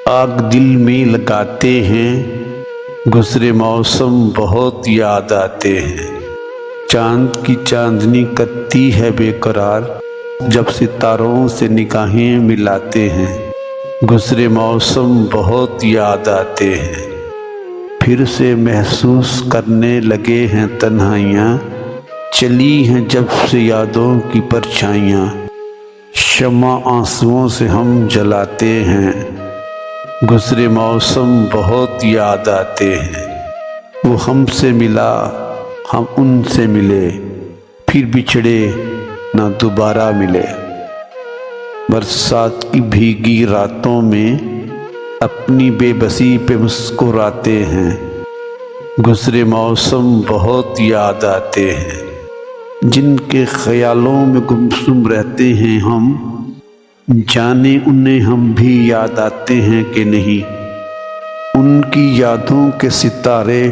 आग दिल में लगाते हैं, गुजरे मौसम बहुत याद आते हैं। चांद की चांदनी करती है बेकरार, जब सितारों से निगाहें मिलाते हैं। गुजरे मौसम बहुत याद आते हैं। फिर से महसूस करने लगे हैं तन्हाइयाँ, चली हैं जब से यादों की परछाइयाँ। शम्मा आंसुओं से हम जलाते हैं, गुजरे मौसम बहुत याद आते हैं। वो हमसे मिला, हम उनसे मिले, फिर बिछड़े ना दोबारा मिले। बरसात की भीगी रातों में अपनी बेबसी पे मुस्कुराते हैं। गुजरे मौसम बहुत याद आते हैं। जिनके ख्यालों में गुमसुम रहते हैं हम, जाने उन्हें हम भी याद आते हैं कि नहीं। उनकी यादों के सितारे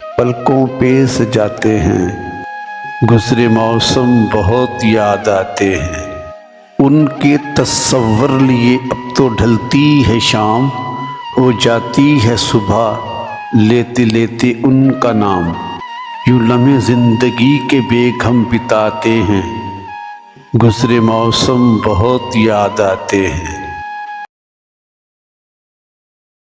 पलकों पे सजाते हैं। गुजरे मौसम बहुत याद आते हैं। उनके तस्वर लिए अब तो ढलती है शाम, हो जाती है सुबह लेते लेते उनका नाम। यूं लम्हे जिंदगी के बेगम बिताते हैं, गुजरे मौसम बहुत याद आते हैं।